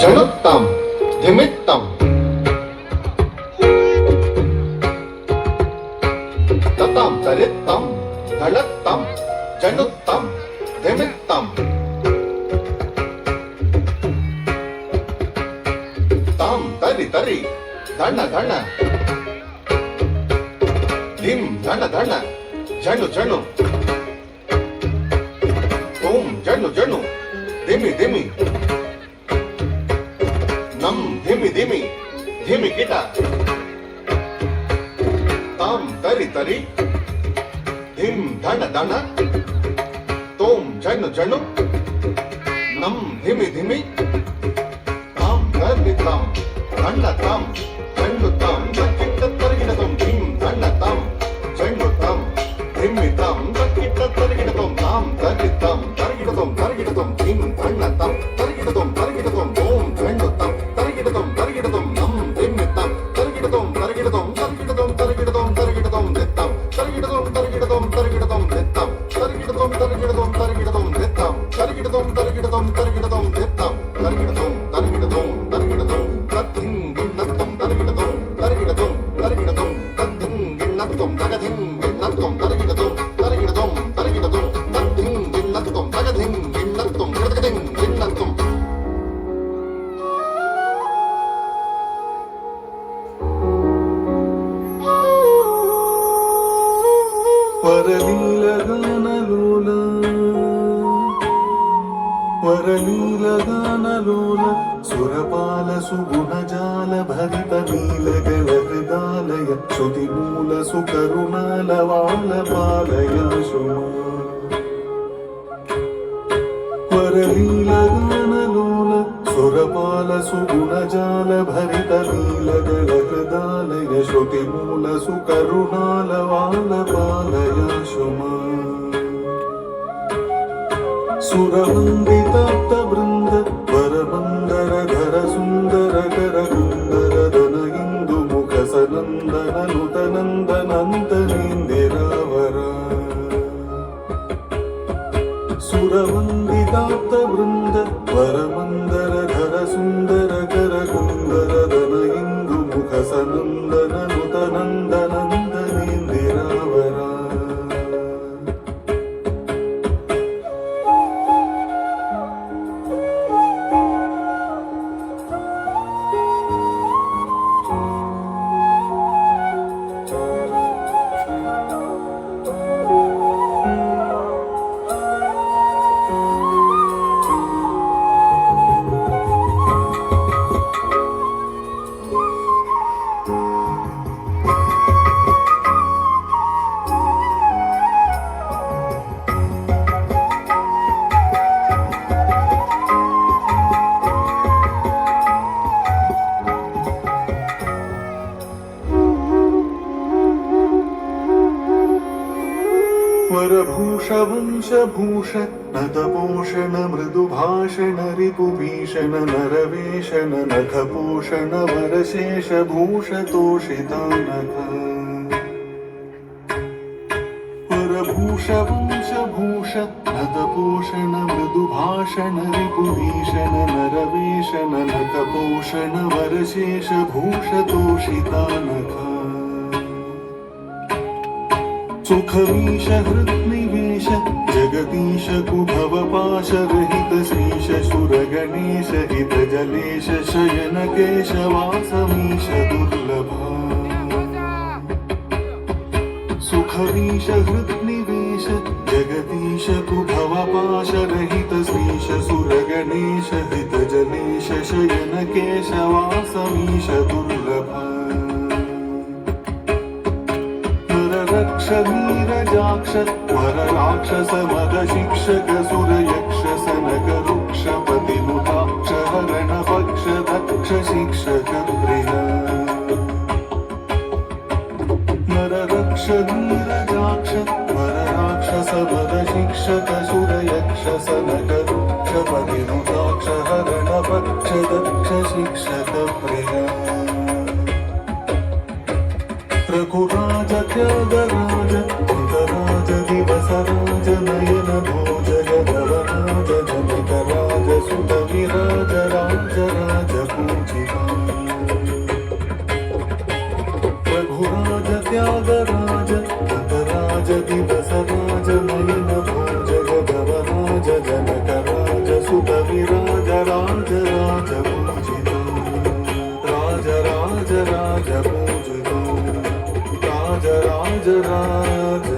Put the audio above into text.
జనుత్తం ధిమిత్తం తతాం తరిత్తం ధనత్తం జనుత్తం ధిమిత్తం తాం తరి తరి ధన ధన ధిం ధన ధన జను జను ఓం జను జను ధిమి ధిమి నం ధిమి ధిమి ధిమి కిట తాం తరి తరి ధిం ధన ధన తోం జను జను నం ధిమి ధిమి తాం తరి తాం ధన తాం జను తాం కిట తరిగిడతం ధిం ధన తాం జను తాం ధిమి తాం కిట తరిగిడతం తాం తరి తాం తరిగిడతం తరిగిడతం ధిం ధన తాం తరిగిడతం తరిగిడతం ఓం జను తాం తరిగిడతం తరిగిడతం నం ధిమి తాం తరిగిడతం తరిగిడతం తరిగిడతం తరిగిడతం తరిగిడతం దిత్తాం తరిగిడతం తరిగిడతం తరిగిడతం దిత్తాం తరిగిడతం తరిగిడతం తరిగిడతం దిత్తాం తరిగిడతం తరిగిడతం తరిగిడతం దిత్తాం తరిగిడతం తరిగిడతం తరిగిడతం తద్ధిం గిన్నత్తం తరిగిడతం తరిగిడతం తరిగిడతం తద్ధిం గిన్నత్తం తగధిం గిన్నత్తం తరిగిడతం తరిగిడతం తరిగిడతం తద్ధిం గిన్నత్తం తగధిం గిన్నత్తం తగధిం గిన్నత్తం వరలీలగానలోల సురపాల సుగుణజాల భరిత నీలగల హృదాలయ శృతిమూల సుకరుణాల వాల పాలయ శుమ వరలీలగానలోల సురపాల సుగుణజాల భరిత నీలగల హృదాలయ శృతిమూల సుకరుణాల వాల పాలయ శుమ సురవందితాప్త బృంద వరమందర ధర సుందర కర కుందర ధన ఇందు ముఖ సనందన నుతనందనంతనేందిరావర సురవందితాప్త బృంద వరమందర ధర సుందర కర కుందర ధన ఇందు ముఖ సనందన నుతనందనంతనేందిరావర వరభూష వంశభూష నతపోషణ మృదుభాషణ రిపుభీషణ నరవేషణ నఖపోషణ వరశేష భూషతోషితానఖ వరభూష వంశభూష నతపోషణ మృదుభాషణ రిపుభీషణ నరవేషణ నఖపోషణ వరశేష భూషతోషితానఖ सुखवीश हृन्निवेश जगदीश कुभवपाश रहित श्रीश सुरगणेश हित जलेश शयन केशवासमीश दुर्लभा सुखवीश हृन्निवेश जगदीश कुभवपाश रहित श्रीश सुरगणेश हित जलेश शयन केशवासमीश दुर्लभा नीरजाक्ष वरराक्षस मद शिक्षक सुरयक्ष सनक रुक्षपति मुताक्ष हरण पक्ष दक्ष शिक्षक प्रिय नररक्ष नीरजाक्ष वरराक्षस मद शिक्षक सुरयक्ष सनक रुक्षपति मुताक्ष हरण पक्ष दक्ष शिक्षक प्रिय रघुराज त्यागराज सुतराज दिवसराज नयन भोज जगवराज जनितराज सुत विराज राज राज त्यागराज राज दिवस राज नयन भोज गगवराज जनकराज सुत विराज राज राज पूजितो राज राज राज पूजितो राज राज राज